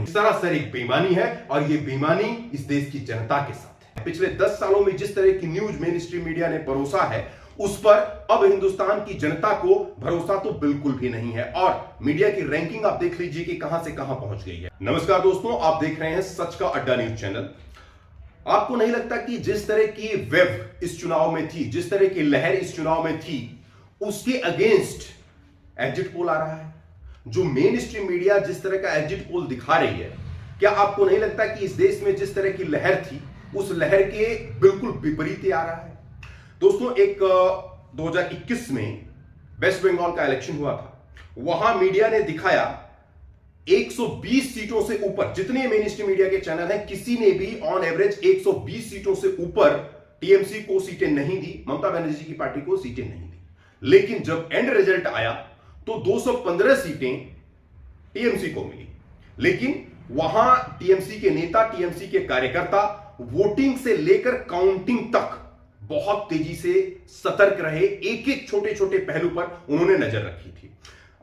नहीं, सरासर एक बेईमानी है और ये बेईमानी इस देश की जनता के साथ है। पिछले 10 सालों में जिस तरह की न्यूज मेन स्ट्रीम मीडिया ने परोसा है, उस पर अब हिंदुस्तान की जनता को भरोसा तो बिल्कुल भी नहीं है। और मीडिया की रैंकिंग आप देख लीजिए कि कहां से कहां पहुंच गई है। नमस्कार दोस्तों, आप देख रहे हैं सच का अड्डा न्यूज चैनल। आपको नहीं लगता कि जिस तरह की वेव इस चुनाव में थी, जिस तरह की लहर इस चुनाव में थी, उसके अगेंस्ट एग्जिट पोल आ रहा है? जो मेन स्ट्रीम मीडिया जिस तरह का एग्जिट पोल दिखा रही है, क्या आपको नहीं लगता कि इस देश में जिस तरह की लहर थी, उस लहर के बिल्कुल विपरीत आ रहा है? दोस्तों, एक 2021 में वेस्ट बंगाल का इलेक्शन हुआ था। वहां मीडिया ने दिखाया 120 सीटों से ऊपर, जितने मेन स्ट्रीम मीडिया के चैनल हैं, किसी ने भी ऑन एवरेज 120 सीटों से ऊपर टीएमसी को सीटें नहीं दी, ममता बनर्जी की पार्टी को सीटें नहीं दी। लेकिन जब एंड रिजल्ट आया तो 215 सीटें टीएमसी को मिली। लेकिन वहां टीएमसी के नेता, टीएमसी के कार्यकर्ता वोटिंग से लेकर काउंटिंग तक बहुत तेजी से सतर्क रहे। एक एक छोटे छोटे पहलू पर उन्होंने नजर रखी थी।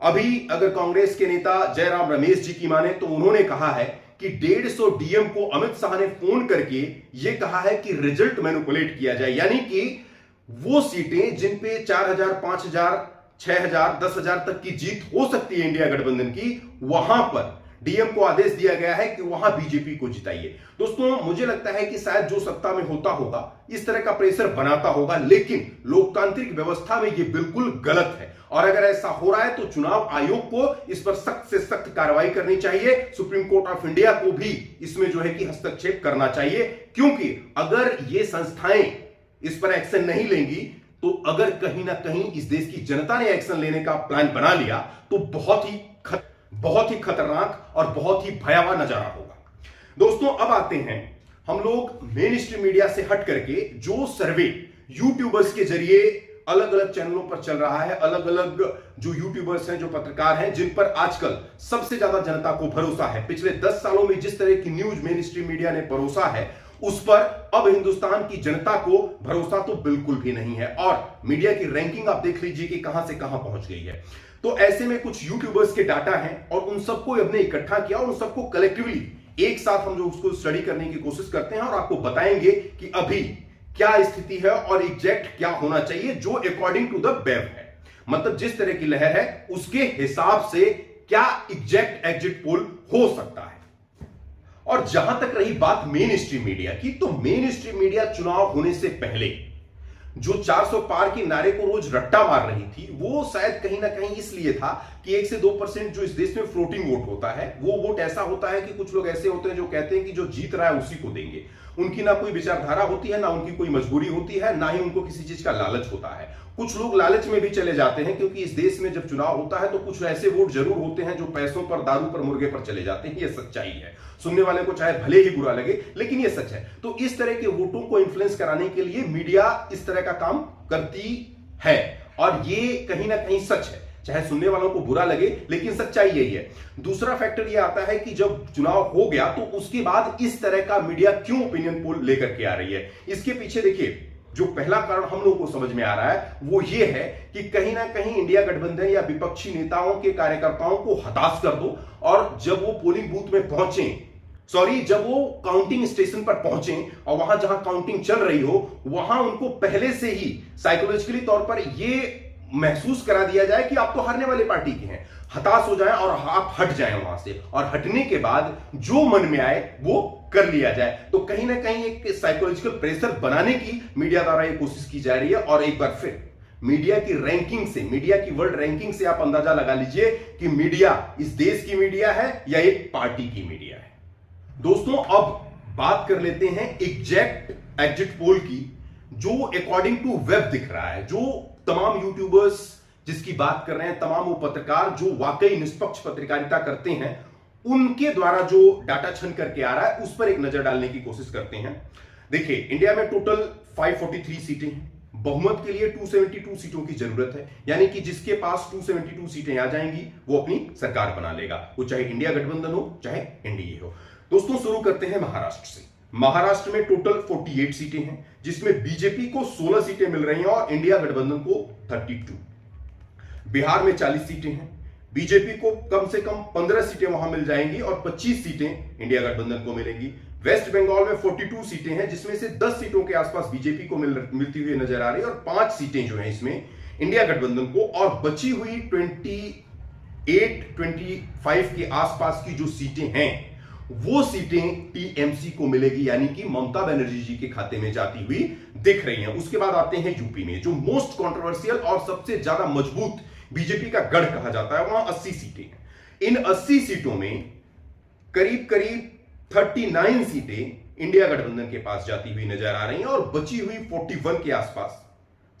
अभी अगर कांग्रेस के नेता जयराम रमेश जी की माने तो उन्होंने कहा है कि 150 डीएम को अमित शाह ने फोन करके यह कहा है कि रिजल्ट मैनिपुलेट किया जाए, यानी कि वो सीटें जिन पे 4000, 5000, 6000, 10,000 तक की जीत हो सकती है इंडिया गठबंधन की, वहां पर डीएम को आदेश दिया गया है कि वहां बीजेपी को जिताइए। दोस्तों, मुझे लगता है कि शायद जो सत्ता में होता होगा इस तरह का प्रेशर बनाता होगा, लेकिन लोकतांत्रिक व्यवस्था में यह बिल्कुल गलत है। और अगर ऐसा हो रहा है तो चुनाव आयोग को इस पर सख्त से सख्त कार्रवाई करनी चाहिए। सुप्रीम कोर्ट ऑफ इंडिया को भी इसमें जो है कि हस्तक्षेप करना चाहिए, क्योंकि अगर ये संस्थाएं इस पर एक्शन नहीं लेंगी तो अगर कहीं ना कहीं इस देश की जनता ने एक्शन लेने का प्लान बना लिया तो बहुत ही खतरनाक और बहुत ही भयावह नजारा होगा। दोस्तों, अब आते हैं हम लोग मेन स्ट्रीम मीडिया से हट करके जो सर्वे यूट्यूबर्स के जरिए अलग अलग चैनलों पर चल रहा है, अलग अलग जो यूट्यूबर्स हैं, जो पत्रकार हैं, जिन पर आजकल सबसे ज्यादा जनता को भरोसा है। पिछले 10 सालों में जिस तरह की न्यूज मेन स्ट्रीम मीडिया ने परोसा है, उस पर अब हिंदुस्तान की जनता को भरोसा तो बिल्कुल भी नहीं है। और मीडिया की रैंकिंग आप देख लीजिए कि कहां से कहां पहुंच गई है। तो ऐसे में कुछ यूट्यूबर्स के डाटा हैं और उन सबको हमने इकट्ठा किया और उन सबको कलेक्टिवली एक साथ हम जो उसको स्टडी करने की कोशिश करते हैं और आपको बताएंगे कि अभी क्या स्थिति है और एग्जैक्ट क्या होना चाहिए, जो अकॉर्डिंग टू द वेव है। मतलब जिस तरह की लहर है उसके हिसाब से क्या एग्जैक्ट एग्जिट पोल हो सकता है। और जहां तक रही बात मेन स्ट्रीम मीडिया की, तो मेन स्ट्रीम मीडिया चुनाव होने से पहले जो 400 पार की नारे को रोज रट्टा मार रही थी, वो शायद कहीं ना कहीं इसलिए था कि 1 से 2% जो इस देश में फ्लोटिंग वोट होता है, वो वोट ऐसा होता है कि कुछ लोग ऐसे होते हैं जो कहते हैं कि जो जीत रहा है उसी को देंगे। उनकी ना कोई विचारधारा होती है, ना उनकी कोई मजबूरी होती है, ना ही उनको किसी चीज का लालच होता है। कुछ लोग लालच में भी चले जाते हैं, क्योंकि इस देश में जब चुनाव होता है तो कुछ ऐसे वोट जरूर होते हैं जो पैसों पर, दारू पर, मुर्गे पर चले जाते हैं। यह सच्चाई है, सुनने वाले को चाहे भले ही बुरा लगे, लेकिन यह सच है। तो इस तरह के वोटों को इन्फ्लुएंस कराने के लिए मीडिया इस तरह का काम करती है और ये कहीं ना कहीं सच है, चाहे सुनने वालों को बुरा लगे, लेकिन सच्चाई यही है। दूसरा फैक्टर यह आता है कि जब चुनाव हो गया तो उसके बाद इस तरह का मीडिया क्यों ओपिनियन पोल लेकर के आ रही है। इसके पीछे देखिए, जो पहला कारण हम लोगों को समझ में आ रहा है वो ये है कि कहीं ना कहीं इंडिया गठबंधन या विपक्षी नेताओं के कार्यकर्ताओं को हताश कर दो और जब वो पोलिंग बूथ में पहुंचे, जब वो काउंटिंग स्टेशन पर पहुंचे और वहां जहां काउंटिंग चल रही हो, वहां उनको पहले से ही साइकोलॉजिकली तौर पर यह महसूस करा दिया जाए कि आप तो हारने वाली पार्टी के हैं, हताश हो जाएं और आप हट जाएं वहां से, और हटने के बाद जो मन में आए वो कर लिया जाए। तो कहीं ना कहीं एक साइकोलॉजिकल प्रेशर बनाने की मीडिया द्वारा ये कोशिश की जा रही है। और एक बार फिर मीडिया की रैंकिंग से, मीडिया की वर्ल्ड रैंकिंग से आप अंदाजा लगा लीजिए कि मीडिया इस देश की मीडिया है या एक पार्टी की मीडिया है। दोस्तों, अब बात कर लेते हैं एग्जैक्ट एग्जिट पोल की, जो अकॉर्डिंग टू वेब दिख रहा है। जो तमाम यूट्यूबर्स जिसकी बात कर रहे हैं, तमाम वो पत्रकार जो वाकई निष्पक्ष पत्रकारिता करते हैं, उनके द्वारा जो डाटा छन करके आ रहा है उस पर एक नजर डालने की कोशिश करते हैं। देखिए, इंडिया में टोटल 543 सीटें हैं। बहुमत के लिए 272 सीटों की जरूरत है, यानी कि जिसके पास 272 सीटें आ जाएंगी वो अपनी सरकार बना लेगा, वो चाहे इंडिया गठबंधन हो चाहे एनडीए हो। दोस्तों, शुरू करते हैं महाराष्ट्र से। महाराष्ट्र में टोटल 48 सीटें हैं, जिसमें बीजेपी को 16 सीटें मिल रही हैं और इंडिया गठबंधन को 32। बिहार में 40 सीटें हैं, बीजेपी को कम से कम 15 सीटें वहां मिल जाएंगी और 25 सीटें इंडिया गठबंधन को मिलेंगी। वेस्ट बंगाल में 42 सीटें हैं, जिसमें से 10 सीटों के आसपास बीजेपी को मिलती हुई नजर आ रही है और 5 सीटें जो हैं इसमें इंडिया गठबंधन को, और बची हुई 25 के आसपास की जो सीटें हैं वो सीटें टीएमसी को मिलेगी, यानी कि ममता बनर्जी जी के खाते में जाती हुई दिख रही हैं। उसके बाद आते हैं यूपी में, जो मोस्ट कंट्रोवर्शियल और सबसे ज्यादा मजबूत बीजेपी का गढ़ कहा जाता है, वहां 80 सीटें हैं। इन 80 सीटों में करीब करीब 39 सीटें इंडिया गठबंधन के पास जाती हुई नजर आ रही हैं और बची हुई 41 के आसपास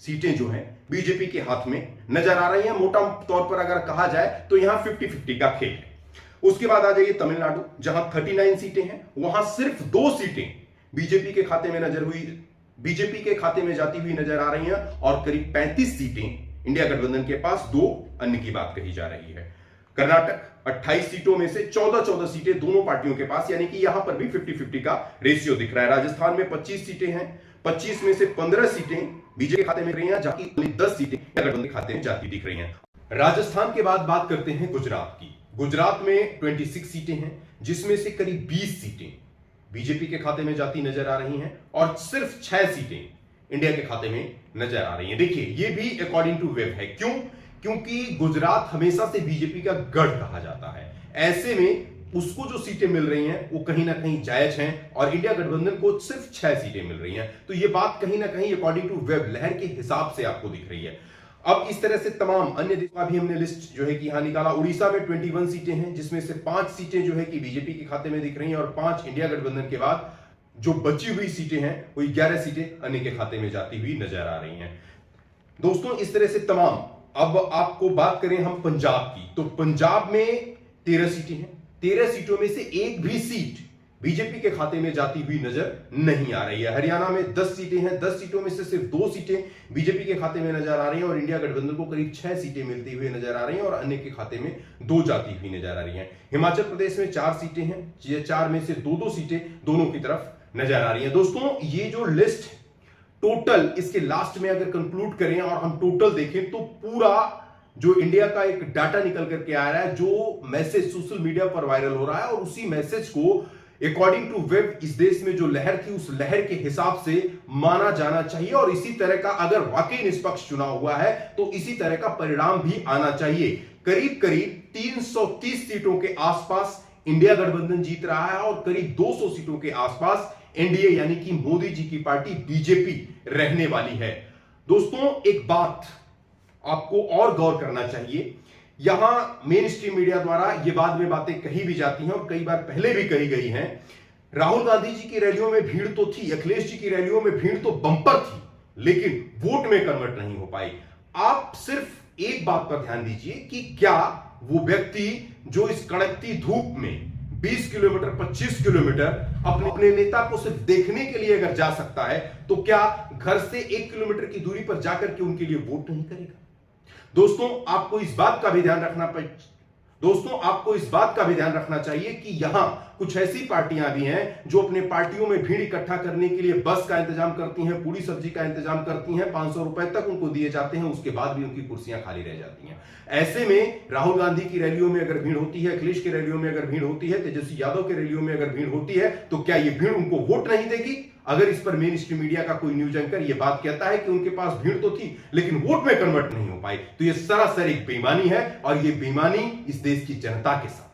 सीटें जो हैं बीजेपी के हाथ में नजर आ रही हैं। मोटा तौर पर अगर कहा जाए तो यहां 50-50 का खेल है। उसके बाद आ जाइए तमिलनाडु, जहां 39 सीटें हैं, वहां सिर्फ 2 सीटें बीजेपी के खाते में जाती हुई नजर आ रही हैं और करीब 35 सीटें इंडिया गठबंधन के पास, 2 अन्य की बात कही जा रही है। कर्नाटक 28 सीटों में से 14 सीटें दोनों पार्टियों के पास, यानी कि यहां पर भी 50-50 का रेशियो दिख रहा है। राजस्थान में 25 सीटें हैं, 25 में से 15 सीटें बीजेपी के खाते में रही हैं, जबकि 10 सीटें गठबंधन के खाते में जाती दिख रही हैं। राजस्थान के बाद बात करते हैं गुजरात की। गुजरात में 26 सीटें हैं, जिसमें से करीब 20 सीटें बीजेपी के खाते में जाती नजर आ रही हैं और सिर्फ 6 सीटें इंडिया के खाते में नजर आ रही हैं। देखिए, यह भी अकॉर्डिंग टू वेब है। क्यों? क्योंकि गुजरात हमेशा से बीजेपी का गढ़ कहा जाता है। ऐसे में उसको जो सीटें मिल रही हैं वो कहीं ना कहीं जायज हैं और इंडिया गठबंधन को सिर्फ 6 सीटें मिल रही हैं। तो यह बात कहीं ना कहीं अकॉर्डिंग टू वेब लहर के हिसाब से आपको दिख रही है। अब इस तरह से तमाम अन्य देशों का भी हमने लिस्ट जो है कि यहां निकाला। उड़ीसा में 21 सीटें हैं, जिसमें से 5 सीटें जो है कि बीजेपी के खाते में दिख रही हैं और 5 इंडिया गठबंधन के बाद जो बची हुई सीटें हैं वो 11 सीटें अन्य के खाते में जाती हुई नजर आ रही हैं। दोस्तों, इस तरह से तमाम, अब आपको बात करें हम पंजाब की, तो पंजाब में 13 सीटें हैं। 13 सीटों में से एक भी सीट बीजेपी के खाते में जाती हुई नजर नहीं आ रही है। हरियाणा में 10 सीटें हैं, 10 सीटों में से सिर्फ 2 सीटें बीजेपी के खाते में नजर आ रही हैं और इंडिया गठबंधन को करीब 6 सीटें मिलती हुई नजर आ रही हैं और अन्य के खाते में 2 जाती हुई नजर आ रही हैं। हिमाचल प्रदेश में 4 सीटें हैं, ये 4 में से 2-2 सीटें दोनों की तरफ नजर आ रही हैं। दोस्तों, ये जो लिस्ट टोटल इसके लास्ट में अगर कंक्लूड करें और हम टोटल देखें तो पूरा जो इंडिया का एक डाटा निकल करके आ रहा है, जो मैसेज सोशल मीडिया पर वायरल हो रहा है, और उसी मैसेज को अकॉर्डिंग टू वेब इस देश में जो लहर थी उस लहर के हिसाब से माना जाना चाहिए और इसी तरह का अगर वाकई निष्पक्ष चुनाव हुआ है तो इसी तरह का परिणाम भी आना चाहिए। करीब करीब 330 सीटों के आसपास इंडिया गठबंधन जीत रहा है और करीब 200 सीटों के आसपास एनडीए यानी कि मोदी जी की पार्टी बीजेपी रहने वाली है। दोस्तों, एक बात आपको और गौर करना चाहिए, यहां मेन स्ट्रीम मीडिया द्वारा ये बाद में बातें कही भी जाती हैं और कई बार पहले भी कही गई हैं। राहुल गांधी जी की रैलियों में भीड़ तो थी, अखिलेश जी की रैलियों में भीड़ तो बंपर थी, लेकिन वोट में कन्वर्ट नहीं हो पाई। आप सिर्फ एक बात पर ध्यान दीजिए कि क्या वो व्यक्ति जो इस कड़कती धूप में 20 किलोमीटर 25 किलोमीटर अपने नेता को सिर्फ देखने के लिए अगर जा सकता है, तो क्या घर से 1 किलोमीटर की दूरी पर जाकर के उनके लिए वोट नहीं करेगा? दोस्तों, आपको इस बात का भी ध्यान रखना चाहिए कि यहां कुछ ऐसी पार्टियां भी हैं जो अपने पार्टियों में भीड़ इकट्ठा करने के लिए बस का इंतजाम करती हैं, पूरी सब्जी का इंतजाम करती हैं, 500 रुपए तक उनको दिए जाते हैं, उसके बाद भी उनकी कुर्सियां खाली रह जाती हैं। ऐसे में राहुल गांधी की रैलियों में अगर भीड़ होती है, अखिलेश की रैलियों में अगर भीड़ होती है, तेजस्वी यादव की रैलियों में अगर भीड़ होती है, तो क्या यह भीड़ उनको वोट नहीं देगी? अगर इस पर मेन स्ट्रीम मीडिया का कोई न्यूज एंकर यह बात कहता है कि उनके पास भीड़ तो थी लेकिन वोट में कन्वर्ट नहीं हो पाई, तो यह सरासर एक बेईमानी है और यह बेईमानी इस देश की जनता के साथ